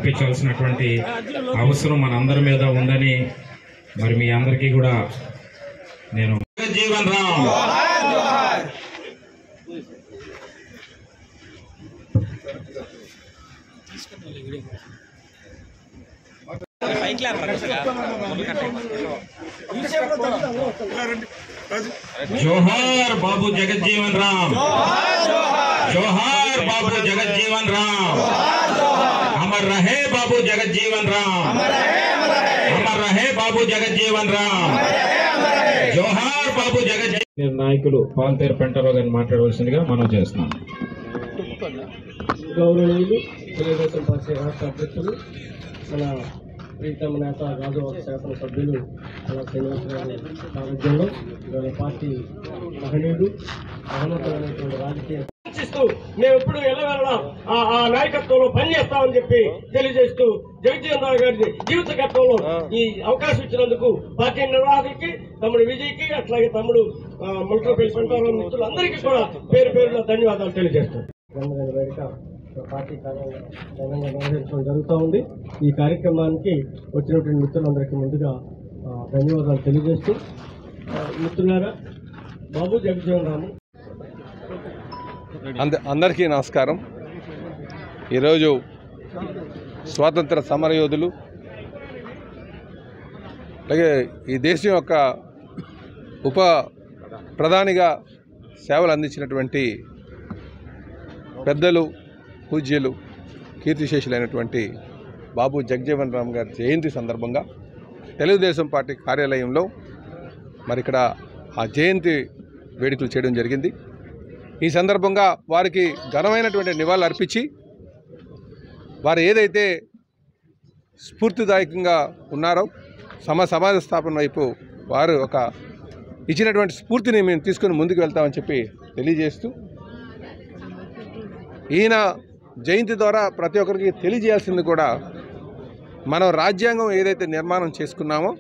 అర్పించాల్సినటువంటి అవసరం మనందరి మీద ఉందని మరి మీ అందరికీ కూడా నేను జీవన్ రామ్ जोहार बाबू जगज्जीवन राम, जोहार बाबू जगज्जीवन राम, अमर रहे बाबू जगज्जीवन राम, अमर रहे बाबू जगज्जीवन राम, जोहार बाबू जगज्जीवन नायकुలు పాల్తేరు పెంటరావు గారిని మాట్లాడవలసిందిగా మనం చేస్తున్నాం. గౌరవనీయులు తెలుగుదేశం పార్టీ రాష్ట్ర అధ్యక్షులు మన ప్రీతమ నేత గాజువాక శాసనసభ్యులు అలా శ్రీనివాస్ గారి సారథ్యంలో ఇవాళ పార్టీ మహనీయుడు మహోన్నతమైనటువంటి రాజకీయ మేము ఎప్పుడు వెళ్ళవెళ్ళడం ఆ నాయకత్వంలో పనిచేస్తామని చెప్పి తెలియజేస్తూ జగజ్జీవన్ రావు గారి జీవిత ఘట్టంలో ఈ అవకాశం ఇచ్చినందుకు పార్టీ నిర్వాహకులకి తమ్ముడు విజయ్కి అట్లాగే తమ్ముడు ముల్కరపల్లి పెంటారావు మిత్రులందరికీ కూడా పేరు పేరున ధన్యవాదాలు తెలియజేస్తాం. వేదిక పార్టీ ఘనంగా నిర్వహించడం జరుగుతూ ఉంది. ఈ కార్యక్రమానికి వచ్చినటువంటి మిత్రులందరికీ ముందుగా ధన్యవాదాలు తెలియజేస్తూ, మిత్రులారా, బాబు జగజ్జీవన్ రామ్ అందరికీ నమస్కారం. ఈరోజు స్వాతంత్ర సమరయోధులు అలాగే ఈ దేశం యొక్క ఉప ప్రధానిగా సేవలు అందించినటువంటి పెద్దలు, పూజ్యులు, కీర్తిశేషులైనటువంటి బాబు జగజ్జీవన్ రామ్ గారి జయంతి సందర్భంగా తెలుగుదేశం పార్టీ కార్యాలయంలో మరి ఇక్కడ ఆ జయంతి వేడుకలు చేయడం జరిగింది. ఈ సందర్భంగా వారికి ఘనమైనటువంటి నివాళులు అర్పించి వారు ఏదైతే స్ఫూర్తిదాయకంగా ఉన్నారో సమాజ స్థాపన వైపు వారు ఒక ఇచ్చినటువంటి స్ఫూర్తిని మేము తీసుకొని ముందుకు వెళ్తామని చెప్పి తెలియజేస్తూ, ఈయన జయంతి ద్వారా ప్రతి ఒక్కరికి తెలియజేయాల్సింది కూడా మనం రాజ్యాంగం ఏదైతే నిర్మాణం చేసుకున్నామో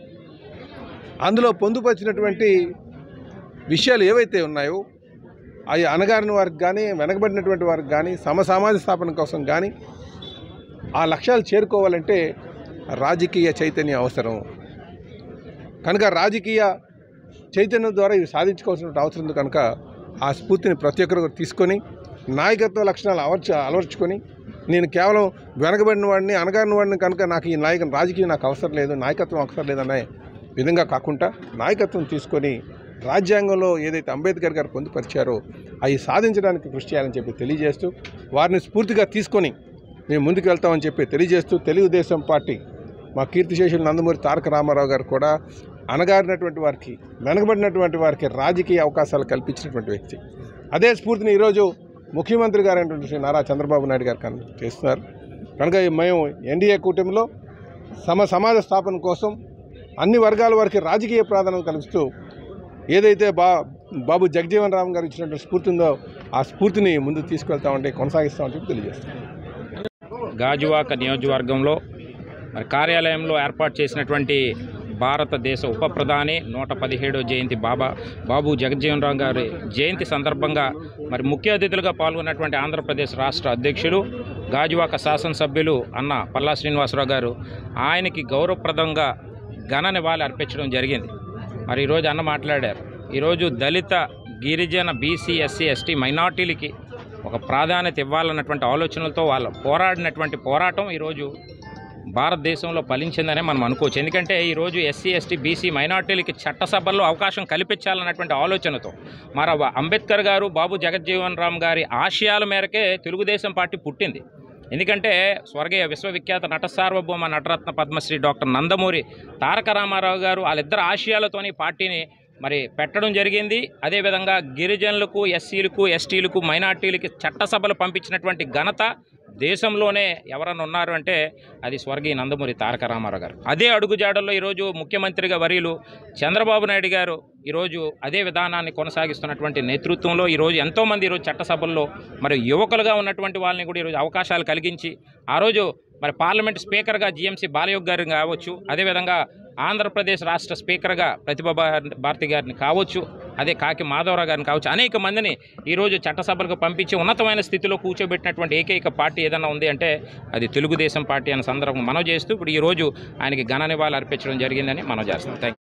అందులో పొందుపరిచినటువంటి విషయాలు ఏవైతే ఉన్నాయో అవి అణగారిన వారికి కానీ వెనకబడినటువంటి వారికి కానీ సమాజ స్థాపన కోసం కానీ ఆ లక్ష్యాలు చేరుకోవాలంటే రాజకీయ చైతన్యం అవసరం. కనుక రాజకీయ చైతన్యం ద్వారా ఇవి సాధించుకోవాల్సిన అవసరం ఉంది. కనుక ఆ స్ఫూర్తిని ప్రతి ఒక్కరు తీసుకొని నాయకత్వ లక్షణాలు అలవర్చుకొని, నేను కేవలం వెనకబడిన వాడిని, అణగారిన వాడిని కనుక నాకు ఈ రాజకీయం నాకు అవసరం లేదు, నాయకత్వం అవసరం లేదనే విధంగా కాకుండా నాయకత్వం తీసుకొని రాజ్యాంగంలో ఏదైతే అంబేద్కర్ గారు పొందుపరిచారో అవి సాధించడానికి కృషి చేయాలని చెప్పి తెలియజేస్తూ, వారిని స్ఫూర్తిగా తీసుకొని మేము ముందుకు వెళ్తామని చెప్పి తెలియజేస్తూ, తెలుగుదేశం పార్టీ మా కీర్తిశేషులు నందమూరి తారక రామారావు గారు కూడా అణగారినటువంటి వారికి, వెనకబడినటువంటి వారికి రాజకీయ అవకాశాలు కల్పించినటువంటి వ్యక్తి. అదే స్ఫూర్తిని ఈరోజు ముఖ్యమంత్రి గారు అయినటువంటి శ్రీ నారా చంద్రబాబు నాయుడు గారు చేస్తున్నారు. కనుక మేము ఎన్డీఏ కూటమిలో సమాజ స్థాపన కోసం అన్ని వర్గాల వారికి రాజకీయ ప్రాధాన్యత కల్పిస్తూ ఏదైతే బాబు జగజ్జీవన్ రామ్ గారు ఇచ్చినటువంటి స్ఫూర్తి ఉందో ఆ స్ఫూర్తిని ముందుకు తీసుకెళ్తామంటే కొనసాగిస్తామని చెప్పి తెలియజేస్తాం. గాజువాక నియోజకవర్గంలో మరి కార్యాలయంలో ఏర్పాటు చేసినటువంటి భారతదేశ ఉప ప్రధాని 117వ జయంతి బాబు జగజ్జీవన్ రామ్ గారి జయంతి సందర్భంగా మరి ముఖ్య అతిథులుగా పాల్గొన్నటువంటి ఆంధ్రప్రదేశ్ రాష్ట్ర అధ్యక్షులు గాజువాక శాసనసభ్యులు అన్న పల్లా శ్రీనివాసరావు గారు ఆయనకి గౌరవప్రదంగా ఘన నివాళి అర్పించడం జరిగింది. మరి ఈరోజు అన్న మాట్లాడారు. ఈరోజు దళిత, గిరిజన, బీసీ, ఎస్సీ, ఎస్టీ మైనార్టీలకి ఒక ప్రాధాన్యత ఇవ్వాలన్నటువంటి ఆలోచనలతో వాళ్ళు పోరాడినటువంటి పోరాటం ఈరోజు భారతదేశంలో ఫలించిందనే మనం అనుకోవచ్చు. ఎందుకంటే ఈరోజు ఎస్సీ, ఎస్టీ, బీసీ మైనార్టీలకి చట్టసభల్లో అవకాశం కల్పించాలన్నటువంటి ఆలోచనతో మరి అంబేద్కర్ గారు, బాబు జగజ్జీవన్ రామ్ గారి ఆశయాల మేరకే తెలుగుదేశం పార్టీ పుట్టింది. ఎందుకంటే స్వర్గీయ విశ్వవిఖ్యాత నట సార్వభౌమ నటరత్న పద్మశ్రీ డాక్టర్ నందమూరి తారక రామారావు గారు వాళ్ళిద్దరు ఆశయాలతోని పార్టీని మరి పెట్టడం జరిగింది. అదేవిధంగా గిరిజనులకు, ఎస్సీలకు, ఎస్టీలకు, మైనార్టీలకి చట్టసభలు పంపించినటువంటి ఘనత దేశంలోనే ఎవరన్నా ఉన్నారు అంటే అది స్వర్గీయ నందమూరి తారక రామారావు గారు. అదే అడుగుజాడల్లో ఈరోజు ముఖ్యమంత్రిగా వర్యులు చంద్రబాబు నాయుడు గారు ఈరోజు అదే విధానాన్ని కొనసాగిస్తున్నటువంటి నేతృత్వంలో ఈరోజు ఎంతోమంది ఈరోజు చట్టసభల్లో మరి యువకులుగా ఉన్నటువంటి వాళ్ళని కూడా ఈరోజు అవకాశాలు కలిగించి ఆ రోజు మరి పార్లమెంట్ స్పీకర్గా జిఎంసి బాలయోగ్ గారిని కావచ్చు, అదేవిధంగా ఆంధ్రప్రదేశ్ రాష్ట్ర స్పీకర్గా ప్రతిభా భారతి గారిని కావచ్చు, అదే కాకి మాధవరావు గారిని కావచ్చు, అనేక మందిని ఈరోజు చట్టసభలకు పంపించి ఉన్నతమైన స్థితిలో కూర్చోబెట్టినటువంటి ఏకైక పార్టీ ఏదైనా ఉంది అంటే అది తెలుగుదేశం పార్టీ అనే సందర్భం మనం చేస్తూ ఇప్పుడు ఈరోజు ఆయనకి ఘన నివాళులు అర్పించడం జరిగిందని మనం చేస్తాం. Thank you.